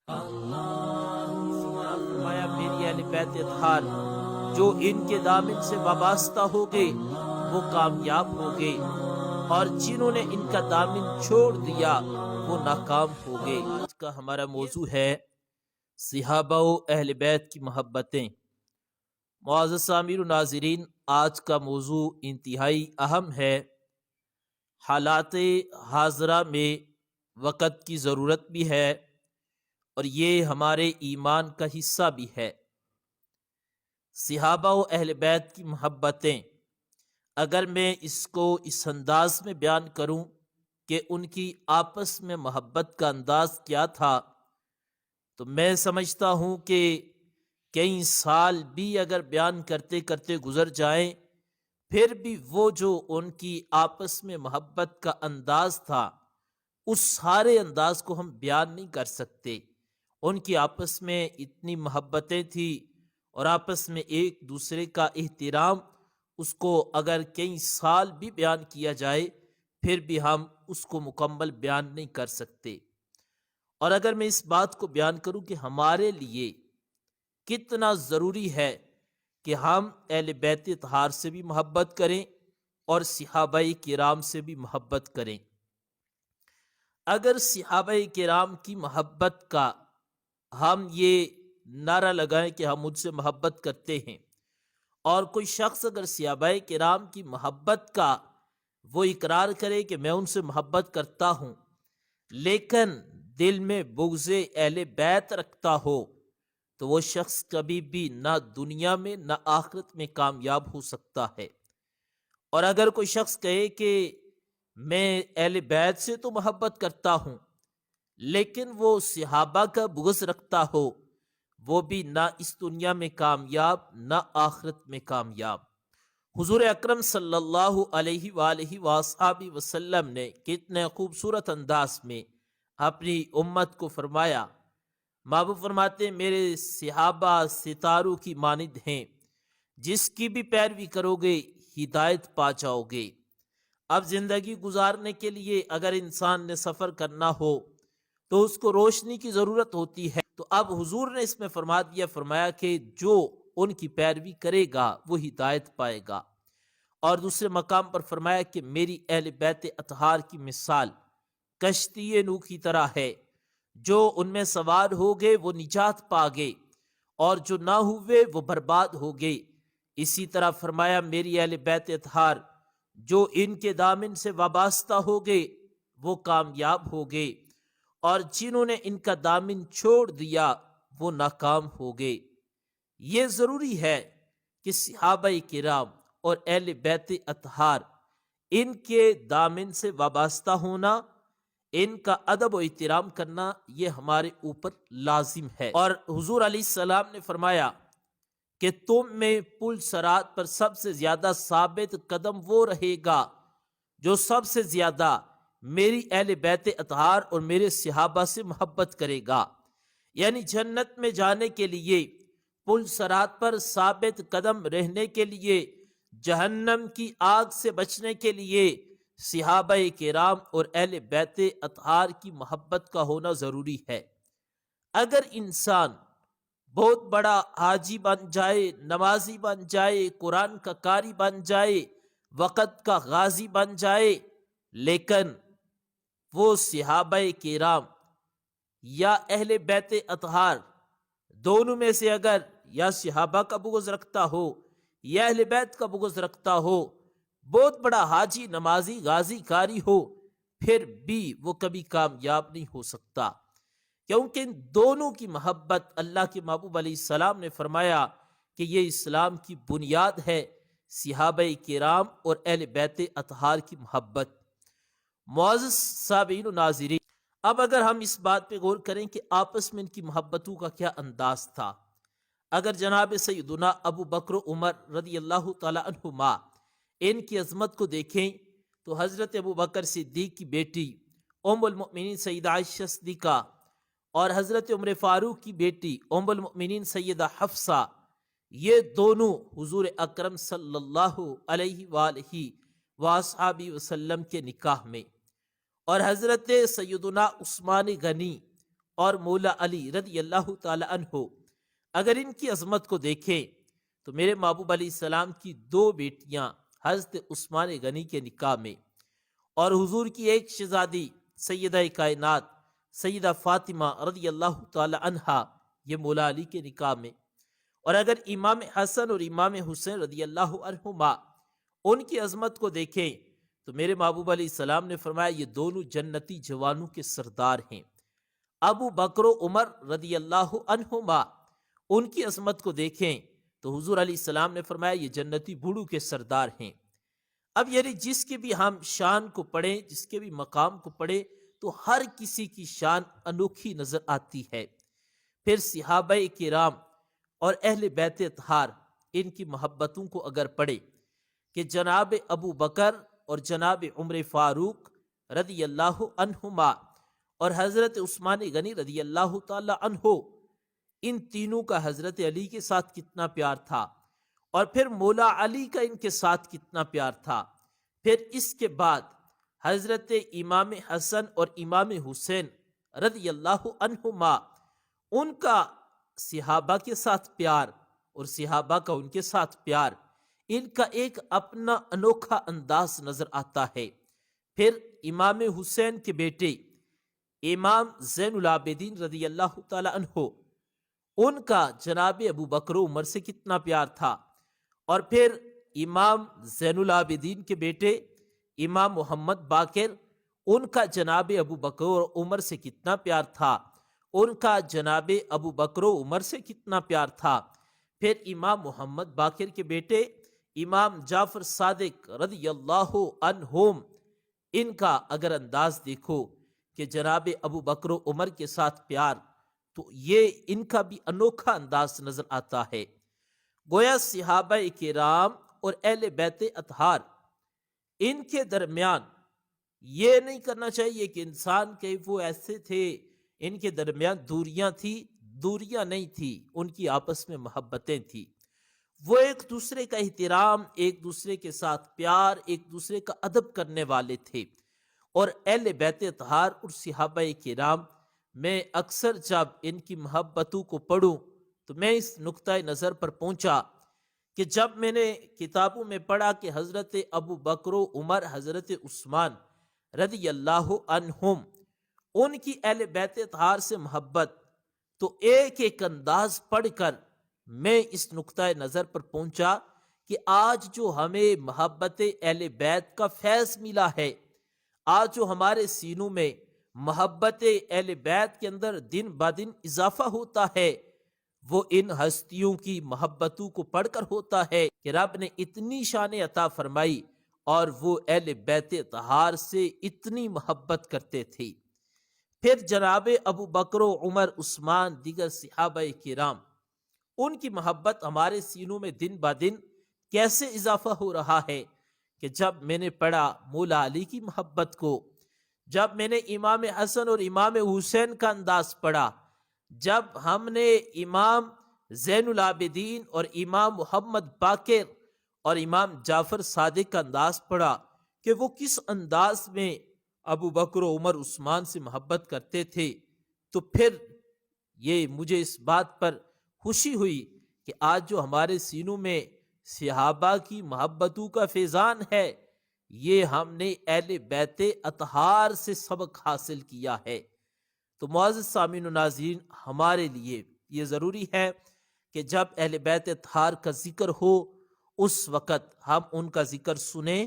فرمایا میری اہل بیت اطہار جو ان کے دامن سے وابستہ ہو گئے وہ کامیاب ہو گئے، اور جنہوں نے ان کا دامن چھوڑ دیا وہ ناکام ہو گئے۔ آج کا ہمارا موضوع ہے صحابہ و اہل بیت کی محبتیں۔ معزز سامعین و ناظرین، آج کا موضوع انتہائی اہم ہے۔ حالات حاضرہ میں وقت کی ضرورت بھی ہے اور یہ ہمارے ایمان کا حصہ بھی ہے۔ صحابہ و اہل بیت کی محبتیں، اگر میں اس کو اس انداز میں بیان کروں کہ ان کی آپس میں محبت کا انداز کیا تھا، تو میں سمجھتا ہوں کہ کئی سال بھی اگر بیان کرتے کرتے گزر جائیں پھر بھی وہ جو ان کی آپس میں محبت کا انداز تھا اس سارے انداز کو ہم بیان نہیں کر سکتے۔ ان کی آپس میں اتنی محبتیں تھیں اور آپس میں ایک دوسرے کا احترام، اس کو اگر کئی سال بھی بیان کیا جائے پھر بھی ہم اس کو مکمل بیان نہیں کر سکتے۔ اور اگر میں اس بات کو بیان کروں کہ ہمارے لیے کتنا ضروری ہے کہ ہم اہل بیت اطہار سے بھی محبت کریں اور صحابہ کرام سے بھی محبت کریں۔ اگر صحابہ کرام کی محبت کا ہم یہ نعرہ لگائیں کہ ہم مجھ سے محبت کرتے ہیں، اور کوئی شخص اگر صحابہ کرام کی محبت کا وہ اقرار کرے کہ میں ان سے محبت کرتا ہوں لیکن دل میں بغض اہل بیت رکھتا ہو تو وہ شخص کبھی بھی نہ دنیا میں نہ آخرت میں کامیاب ہو سکتا ہے۔ اور اگر کوئی شخص کہے کہ میں اہل بیت سے تو محبت کرتا ہوں لیکن وہ صحابہ کا بغض رکھتا ہو، وہ بھی نہ اس دنیا میں کامیاب نہ آخرت میں کامیاب۔ حضور اکرم صلی اللہ علیہ وآلہ وآلہ وسلم نے کتنے خوبصورت انداز میں اپنی امت کو فرمایا، محبوب فرماتے ہیں میرے صحابہ ستاروں کی مانند ہیں، جس کی بھی پیروی کرو گے ہدایت پا جاؤ گے۔ اب زندگی گزارنے کے لیے اگر انسان نے سفر کرنا ہو تو اس کو روشنی کی ضرورت ہوتی ہے، تو اب حضور نے اس میں فرمایا کہ جو ان کی پیروی کرے گا وہ ہدایت پائے گا۔ اور دوسرے مقام پر فرمایا کہ میری اہل بیت اطہار کی مثال کشتی نوح کی طرح ہے، جو ان میں سوار ہو گئے وہ نجات پا گئے اور جو نہ ہوئے وہ برباد ہو گئے۔ اسی طرح فرمایا میری اہل بیت اطہار جو ان کے دامن سے وابستہ ہو گئے وہ کامیاب ہو گئے، اور جنہوں نے ان کا دامن چھوڑ دیا وہ ناکام ہو گئے۔ یہ ضروری ہے کہ صحابہ کرام اور اہل بیت اطہار ان کے دامن سے وابستہ ہونا، ان کا ادب و احترام کرنا یہ ہمارے اوپر لازم ہے۔ اور حضور علیہ السلام نے فرمایا کہ تم میں پل صراط پر سب سے زیادہ ثابت قدم وہ رہے گا جو سب سے زیادہ میری اہل بیت اطہار اور میرے صحابہ سے محبت کرے گا۔ یعنی جنت میں جانے کے لیے، پل صراط پر ثابت قدم رہنے کے لیے، جہنم کی آگ سے بچنے کے لیے صحابہ کرام اور اہل بیت اطہار کی محبت کا ہونا ضروری ہے۔ اگر انسان بہت بڑا حاجی بن جائے، نمازی بن جائے، قرآن کا قاری بن جائے، وقت کا غازی بن جائے، لیکن وہ صحابہ کرام یا اہل بیت اطہار دونوں میں سے اگر یا صحابہ کا بغض رکھتا ہو یا اہل بیت کا بغض رکھتا ہو، بہت بڑا حاجی، نمازی، غازی، قاری ہو، پھر بھی وہ کبھی کامیاب نہیں ہو سکتا، کیونکہ ان دونوں کی محبت، اللہ کے محبوب علیہ السلام نے فرمایا کہ یہ اسلام کی بنیاد ہے، صحابہ کرام اور اہل بیت اطہار کی محبت۔ معزز سامعین و ناظرین، اب اگر ہم اس بات پہ غور کریں کہ آپس میں ان کی محبتوں کا کیا انداز تھا، اگر جناب سیدنا ابو بکر و عمر رضی اللہ تعالی عنہما ان کی عظمت کو دیکھیں تو حضرت ابو بکر صدیق کی بیٹی ام المؤمنین سیدہ عائشہ صدیقہ اور حضرت عمر فاروق کی بیٹی ام المؤمنین سیدہ حفصہ، یہ دونوں حضور اکرم صلی اللہ علیہ وآلہ وآلہ وسلم کے نکاح میں، اور حضرت سیدنا عثمان غنی اور مولا علی رضی اللہ تعالی عنہ اگر ان کی عظمت کو دیکھیں تو میرے محبوب علیہ السلام کی دو بیٹیاں حضرت عثمان غنی کے نکاح میں اور حضور کی ایک شہزادی سیدہ کائنات سیدہ فاطمہ رضی اللہ تعالی عنہا یہ مولا علی کے نکاح میں، اور اگر امام حسن اور امام حسین رضی اللہ عنہما ان کی عظمت کو دیکھیں تو میرے محبوب علیہ السلام نے فرمایا یہ دونوں جنتی جوانوں کے سردار ہیں۔ ابو بکر و عمر رضی اللہ عنہما ان کی عظمت کو دیکھیں تو حضور علیہ السلام نے فرمایا یہ جنتی بوڑھوں کے سردار ہیں۔ اب یعنی جس کے بھی ہم شان کو پڑھیں، جس کے بھی مقام کو پڑھیں تو ہر کسی کی شان انوکھی نظر آتی ہے۔ پھر صحابہ کرام اور اہل بیت اطہار ان کی محبتوں کو اگر پڑھے کہ جناب ابو بکر اور جناب عمر فاروق رضی اللہ عنہما اور حضرت عثمان غنی رضی اللہ تعالی عنہ، ان تینوں کا حضرت علی کے ساتھ کتنا پیار تھا، اور پھر مولا علی کا ان کے ساتھ کتنا پیار تھا۔ پھر اس کے بعد حضرت امام حسن اور امام حسین رضی اللہ عنہما ان کا صحابہ کے ساتھ پیار اور صحابہ کا ان کے ساتھ پیار، ان کا ایک اپنا انوکھا انداز نظر آتا ہے۔ پھر امام حسین کے بیٹے امام زین العابدین رضی اللہ تعالی عنہ، ان کا جناب ابو بکر و عمر سے کتنا پیار تھا، اور پھر امام زین العابدین کے بیٹے امام محمد باقر، ان کا جناب ابو بکر و عمر سے کتنا پیار تھا، ان کا جناب ابو بکر و عمر سے کتنا پیار تھا۔ پھر امام محمد باقر کے بیٹے امام جعفر صادق رضی اللہ عنہم، ان کا اگر انداز دیکھو کہ جناب ابو بکر و عمر کے ساتھ پیار، تو یہ ان کا بھی انوکھا انداز نظر آتا ہے۔ گویا صحابہ کرام اور اہل بیت اطہار ان کے درمیان یہ نہیں کرنا چاہیے کہ انسان کہ وہ ایسے تھے، ان کے درمیان دوریاں تھی، دوریاں نہیں تھی، ان کی آپس میں محبتیں تھی۔ وہ ایک دوسرے کا احترام، ایک دوسرے کے ساتھ پیار، ایک دوسرے کا ادب کرنے والے تھے۔ اور اہل بیت اطہار اور صحابہ کرام، میں اکثر جب ان کی محبتوں کو پڑھوں تو میں اس نقطۂ نظر پر پہنچا کہ جب میں نے کتابوں میں پڑھا کہ حضرت ابو بکر و عمر، حضرت عثمان رضی اللہ عنہم، ان کی اہل بیت اطہار سے محبت، تو ایک ایک انداز پڑھ کر میں اس نقطۂ نظر پر پہنچا کہ آج جو ہمیں محبت اہل بیت کا فیض ملا ہے، آج جو ہمارے سینوں میں محبت اہل بیت کے اندر دن بدن اضافہ ہوتا ہے، وہ ان ہستیوں کی محبتوں کو پڑھ کر ہوتا ہے کہ رب نے اتنی شان عطا فرمائی اور وہ اہل بیت اطہار سے اتنی محبت کرتے تھے۔ پھر جناب ابو بکر و عمر، عثمان، دیگر صحابہ کرام، ان کی محبت ہمارے سینوں میں دن بدن کیسے اضافہ ہو رہا ہے کہ جب میں نے پڑھا مولا علی کی محبت کو، جب میں نے امام حسن اور امام حسین کا انداز پڑھا، جب ہم نے امام زین العابدین اور امام محمد باقر اور امام جعفر صادق کا انداز پڑھا کہ وہ کس انداز میں ابو بکر و عمر عثمان سے محبت کرتے تھے، تو پھر یہ مجھے اس بات پر خوشی ہوئی کہ آج جو ہمارے سینوں میں صحابہ کی محبتوں کا فیضان ہے، یہ ہم نے اہل بیت اطہار سے سبق حاصل کیا ہے۔ تو معزز سامعین و ناظرین، ہمارے لیے یہ ضروری ہے کہ جب اہل بیت اطہار کا ذکر ہو اس وقت ہم ان کا ذکر سنیں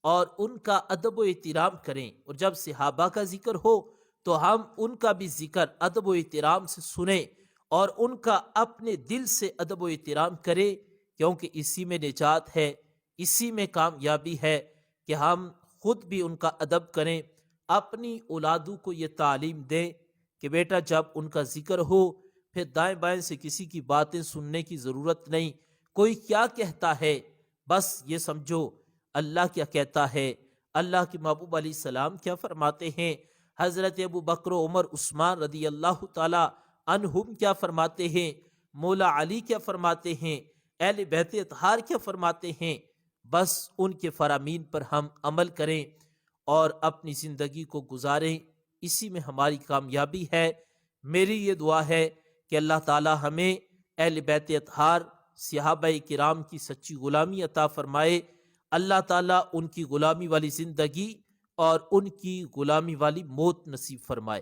اور ان کا ادب و احترام کریں، اور جب صحابہ کا ذکر ہو تو ہم ان کا بھی ذکر ادب و احترام سے سنیں اور ان کا اپنے دل سے ادب و احترام کریں، کیونکہ اسی میں نجات ہے، اسی میں کامیابی ہے کہ ہم خود بھی ان کا ادب کریں، اپنی اولادوں کو یہ تعلیم دیں کہ بیٹا جب ان کا ذکر ہو پھر دائیں بائیں سے کسی کی باتیں سننے کی ضرورت نہیں، کوئی کیا کہتا ہے بس یہ سمجھو اللہ کیا کہتا ہے، اللہ کے محبوب علیہ السلام کیا فرماتے ہیں، حضرت ابو بکر و عمر عثمان رضی اللہ تعالی عنہم کیا فرماتے ہیں، مولا علی کیا فرماتے ہیں، اہل بیت اطہار کیا فرماتے ہیں، بس ان کے فرامین پر ہم عمل کریں اور اپنی زندگی کو گزاریں، اسی میں ہماری کامیابی ہے۔ میری یہ دعا ہے کہ اللہ تعالی ہمیں اہل بیت اطہار صحابہ کرام کی سچی غلامی عطا فرمائے، اللہ تعالیٰ ان کی غلامی والی زندگی اور ان کی غلامی والی موت نصیب فرمائے۔